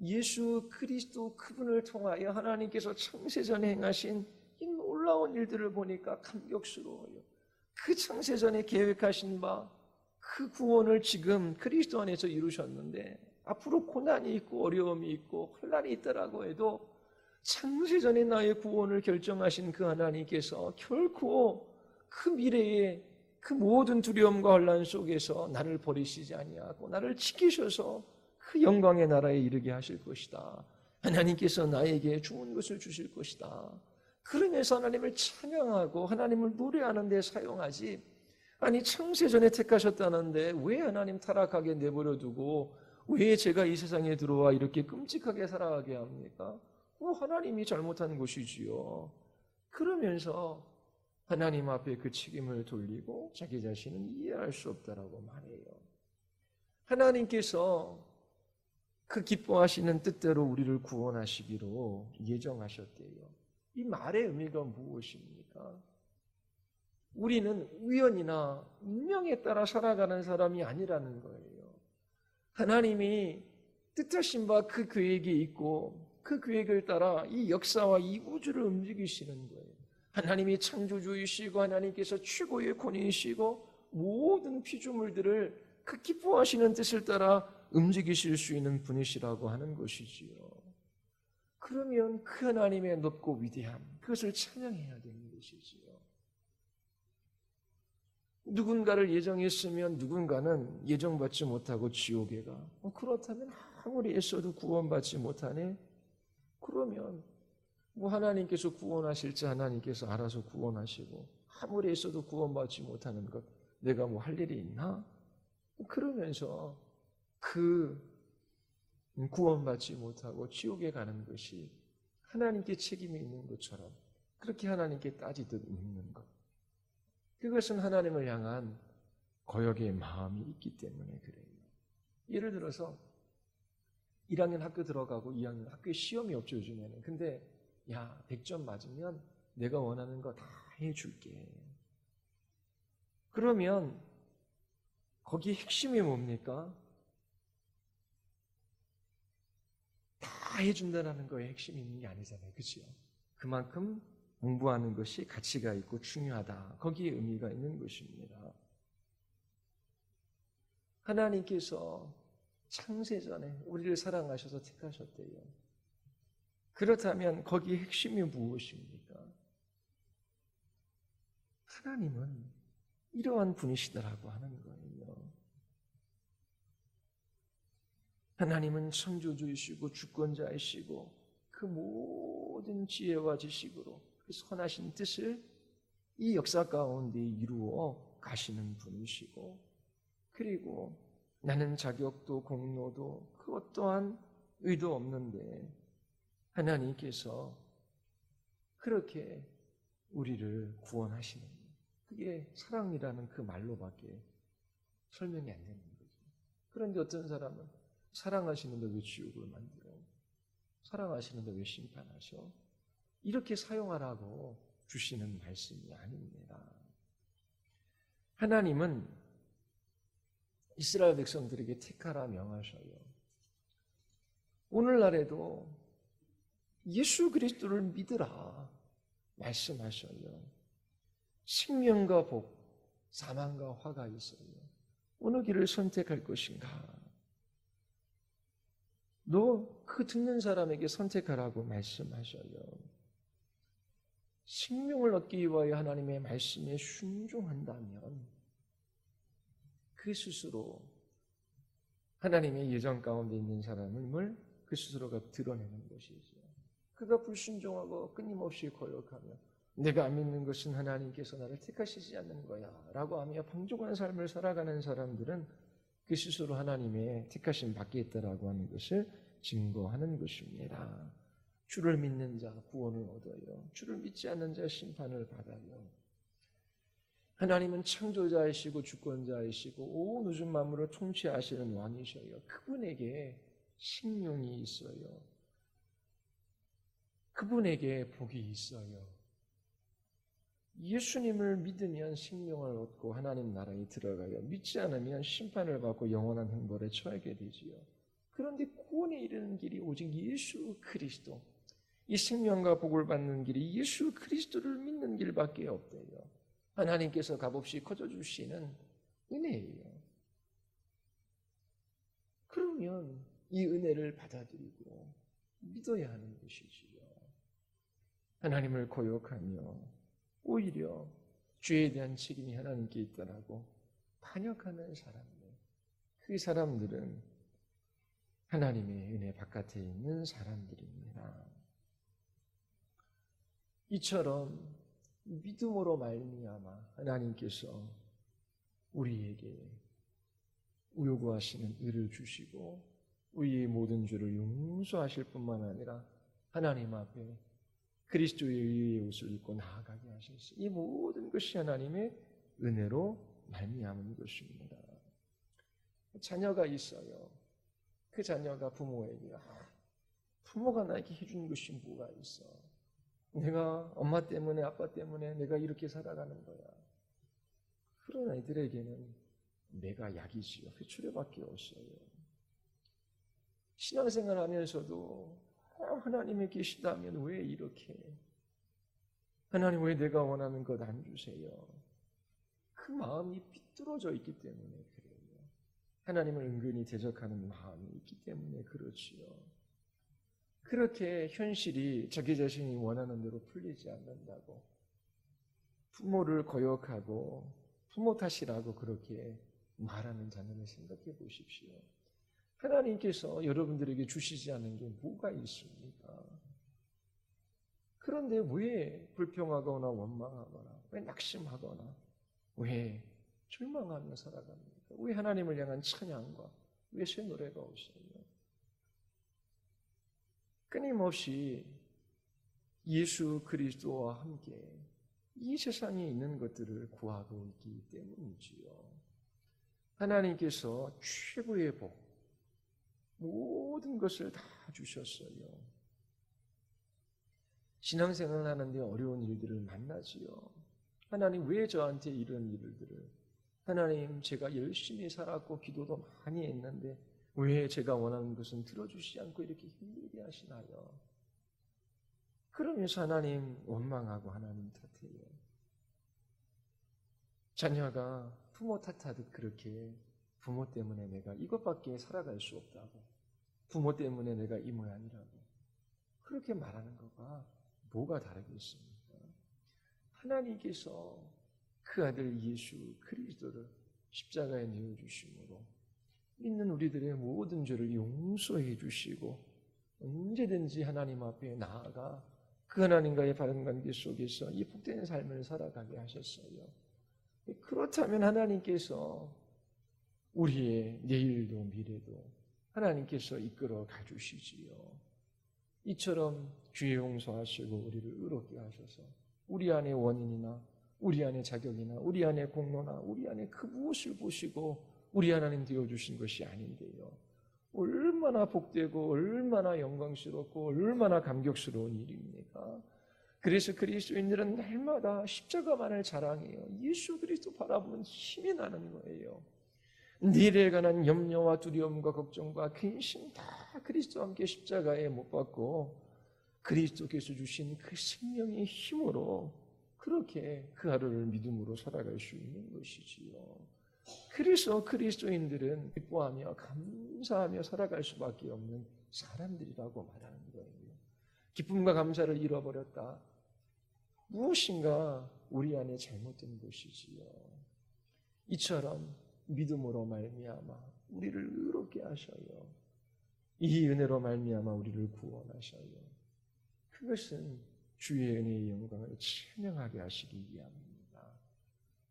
예수 그리스도 그분을 통하여 하나님께서 창세전에 행하신 이 놀라운 일들을 보니까 감격스러워요. 그 창세전에 계획하신 바 그 구원을 지금 그리스도 안에서 이루셨는데 앞으로 고난이 있고 어려움이 있고 혼란이 있다라고 해도 창세전에 나의 구원을 결정하신 그 하나님께서 결코 그 미래에 그 모든 두려움과 혼란 속에서 나를 버리시지 아니하고 나를 지키셔서 그 영광의 나라에 이르게 하실 것이다. 하나님께서 나에게 좋은 것을 주실 것이다. 그러면서 하나님을 찬양하고 하나님을 노래하는 데 사용하지, 아니 창세전에 택하셨다는데 왜 하나님 타락하게 내버려 두고 왜 제가 이 세상에 들어와 이렇게 끔찍하게 살아가게 합니까? 하나님이 잘못한 것이지요. 그러면서 하나님 앞에 그 책임을 돌리고 자기 자신은 이해할 수 없다라고 말해요. 하나님께서 그 기뻐하시는 뜻대로 우리를 구원하시기로 예정하셨대요. 이 말의 의미가 무엇입니까? 우리는 우연이나 운명에 따라 살아가는 사람이 아니라는 거예요. 하나님이 뜻하신 바 그 계획이 있고 그 계획을 따라 이 역사와 이 우주를 움직이시는 거예요. 하나님이 창조주이시고 하나님께서 최고의 권위이시고 모든 피조물들을 그 기뻐하시는 뜻을 따라 움직이실 수 있는 분이시라고 하는 것이지요. 그러면 그 하나님의 높고 위대함, 그것을 찬양해야 되는 것이지요. 누군가를 예정했으면 누군가는 예정받지 못하고 지옥에 가. 그렇다면 아무리 애써도 구원받지 못하네? 그러면 하나님께서 구원하실지 하나님께서 알아서 구원하시고 아무리 애써도 구원받지 못하는 것 내가 할 일이 있나? 그러면서 그 구원받지 못하고 지옥에 가는 것이 하나님께 책임이 있는 것처럼 그렇게 하나님께 따지듯 묻는 것. 그것은 하나님을 향한 거역의 마음이 있기 때문에 그래요. 예를 들어서 1학년 학교 들어가고 2학년 학교에 시험이 없죠, 요즘에는. 근데 100점 맞으면 내가 원하는 거 다 해줄게. 그러면 거기 핵심이 뭡니까? 다 해준다는 거에 핵심이 있는 게 아니잖아요. 그렇죠? 그만큼 공부하는 것이 가치가 있고 중요하다. 거기에 의미가 있는 것입니다. 하나님께서 창세전에 우리를 사랑하셔서 택하셨대요. 그렇다면 거기에 핵심이 무엇입니까? 하나님은 이러한 분이시다라고 하는 거예요. 하나님은 창조주이시고 주권자이시고 그 모든 지혜와 지식으로 그 선하신 뜻을 이 역사 가운데 이루어 가시는 분이시고, 그리고 나는 자격도 공로도 그 어떠한 의도 없는데 하나님께서 그렇게 우리를 구원하시는, 그게 사랑이라는 그 말로밖에 설명이 안 되는 거죠. 그런데 어떤 사람은 사랑하시는데 왜 지옥을 만들어? 사랑하시는데 왜 심판하셔? 이렇게 사용하라고 주시는 말씀이 아닙니다. 하나님은 이스라엘 백성들에게 택하라 명하셔요. 오늘날에도 예수 그리스도를 믿으라 말씀하셔요. 생명과 복, 사망과 화가 있어요. 어느 길을 선택할 것인가? 너 그 듣는 사람에게 선택하라고 말씀하셔요. 생명을 얻기 위하여 하나님의 말씀에 순종한다면 그 스스로 하나님의 예정 가운데 있는 사람을 그 스스로가 드러내는 것이죠. 그가 불순종하고 끊임없이 거역하며 내가 안 믿는 것은 하나님께서 나를 택하시지 않는 거야 라고 하며 방종한 삶을 살아가는 사람들은 그 스스로 하나님의 택하심 밖에 있다라고 하는 것을 증거하는 것입니다. 주를 믿는 자 구원을 얻어요. 주를 믿지 않는 자 심판을 받아요. 하나님은 창조자이시고 주권자이시고 온 우주 만물을 통치하시는 왕이셔요. 그분에게 생명이 있어요. 그분에게 복이 있어요. 예수님을 믿으면 생명을 얻고 하나님 나라에 들어가요. 믿지 않으면 심판을 받고 영원한 형벌에 처하게 되지요. 그런데 구원에 이르는 길이 오직 예수 그리스도, 이 생명과 복을 받는 길이 예수 그리스도를 믿는 길밖에 없대요. 하나님께서 값없이 거저주시는 은혜예요. 그러면 이 은혜를 받아들이고 믿어야 하는 것이지요. 하나님을 고역하며 오히려 죄에 대한 책임이 하나님께 있다라고 반역하는 사람들, 그 사람들은 하나님의 은혜 바깥에 있는 사람들입니다. 이처럼 믿음으로 말미암아 하나님께서 우리에게 요구하시는 의를 주시고 우리의 모든 죄를 용서하실 뿐만 아니라 하나님 앞에 그리스도의 의의 옷을 입고 나아가게 하셨어요. 이 모든 것이 하나님의 은혜로 말미암은 것입니다. 자녀가 있어요. 그 자녀가 부모에게 부모가 나에게 해준 것이 뭐가 있어? 내가 엄마 때문에 아빠 때문에 내가 이렇게 살아가는 거야. 그런 아이들에게는 내가 약이지요. 회초리밖에 없어요. 신앙생활 하면서도 하나님이 계시다면 왜 이렇게? 하나님 왜 내가 원하는 것 안 주세요? 그 마음이 삐뚤어져 있기 때문에 그래요. 하나님을 은근히 대적하는 마음이 있기 때문에 그렇지요. 그렇게 현실이 자기 자신이 원하는 대로 풀리지 않는다고 부모를 거역하고 부모 탓이라고 그렇게 말하는 자녀를 생각해 보십시오. 하나님께서 여러분들에게 주시지 않은 게 뭐가 있습니까? 그런데 왜 불평하거나 원망하거나 왜 낙심하거나 왜 절망하며 살아갑니까? 왜 하나님을 향한 찬양과 왜 새 노래가 없어요? 끊임없이 예수 그리스도와 함께 이 세상에 있는 것들을 구하고 있기 때문이지요. 하나님께서 최고의 복, 모든 것을 다 주셨어요. 신앙생활을 하는데 어려운 일들을 만나지요. 하나님 왜 저한테 이런 일들을, 하나님 제가 열심히 살았고 기도도 많이 했는데 왜 제가 원하는 것은 들어주시지 않고 이렇게 힘들게 하시나요? 그러면서 하나님 원망하고 하나님 탓해요. 자녀가 부모 탓하듯 그렇게 부모 때문에 내가 이것밖에 살아갈 수 없다고, 부모 때문에 내가 이 모양이라고 그렇게 말하는 것과 뭐가 다르겠습니까? 하나님께서 그 아들 예수 그리스도를 십자가에 내어주심으로 믿는 우리들의 모든 죄를 용서해 주시고 언제든지 하나님 앞에 나아가 그 하나님과의 바른 관계 속에서 이 복된 삶을 살아가게 하셨어요. 그렇다면 하나님께서 우리의 내일도 미래도 하나님께서 이끌어 가주시지요. 이처럼 죄 용서하시고 우리를 의롭게 하셔서 우리 안에 원인이나 우리 안에 자격이나 우리 안에 공로나 우리 안에 그 무엇을 보시고 우리 하나님 되어주신 것이 아닌데요. 얼마나 복되고 얼마나 영광스럽고 얼마나 감격스러운 일입니까? 그래서 그리스도인들은 날마다 십자가만을 자랑해요. 예수 그리스도 바라보면 힘이 나는 거예요. 미래에 관한 염려와 두려움과 걱정과 근심 다 그리스도와 함께 십자가에 못 박고 그리스도께서 주신 그 생명의 힘으로 그렇게 그 하루를 믿음으로 살아갈 수 있는 것이지요. 그래서 그리스도인들은 기뻐하며 감사하며 살아갈 수밖에 없는 사람들이라고 말하는 거예요. 기쁨과 감사를 잃어버렸다. 무엇인가 우리 안에 잘못된 것이지요. 이처럼 믿음으로 말미암아 우리를 의롭게 하셔요. 이 은혜로 말미암아 우리를 구원하셔요. 그것은 주의 은혜의 영광을 찬양하게 하시기 위함입니다.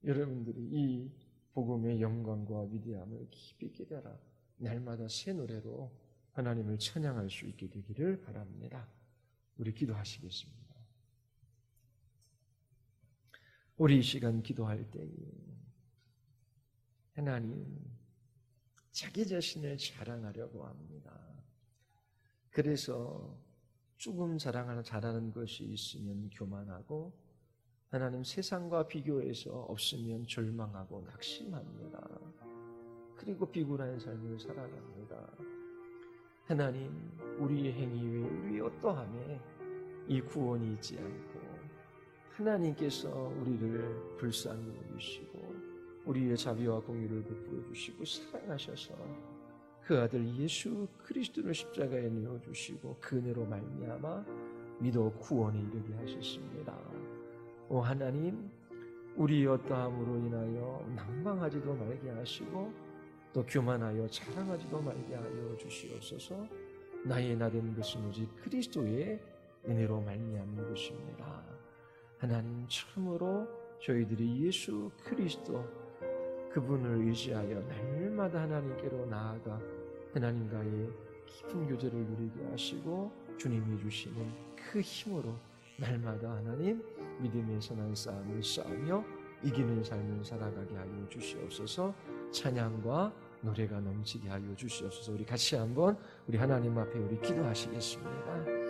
여러분들이 이 복음의 영광과 위대함을 깊이 깨달아 날마다 새 노래로 하나님을 찬양할 수 있게 되기를 바랍니다. 우리 기도하시겠습니다. 우리 이 시간 기도할 때에 하나님 자기 자신을 자랑하려고 합니다. 그래서 조금 잘하는 것이 있으면 교만하고 하나님 세상과 비교해서 없으면 절망하고 낙심합니다. 그리고 비굴한 삶을 살아갑니다. 하나님, 우리의 행위에 우리의 어떠함에 이 구원이 있지 않고 하나님께서 우리를 불쌍히 여기시고 우리의 자비와 공의를 베풀어 주시고 사랑하셔서 그 아들 예수 그리스도를 십자가에 내어주시고 그 은혜로 말미암아 믿어 구원에 이르게 하셨습니다. 오 하나님, 우리의 어떠함으로 인하여 낭망하지도 말게 하시고 또 교만하여 자랑하지도 말게 하여 주시옵소서. 나의 나된 것은 오직 그리스도의 은혜로 말미암은 것입니다. 하나님, 참으로 저희들이 예수 그리스도 그분을 의지하여 날마다 하나님께로 나아가 하나님과의 깊은 교제를 누리게 하시고 주님이 주시는 그 힘으로 날마다 하나님 믿음의 선한 싸움을 싸우며 이기는 삶을 살아가게 하여 주시옵소서. 찬양과 노래가 넘치게 하여 주시옵소서. 우리 같이 한번 우리 하나님 앞에 우리 기도하시겠습니다.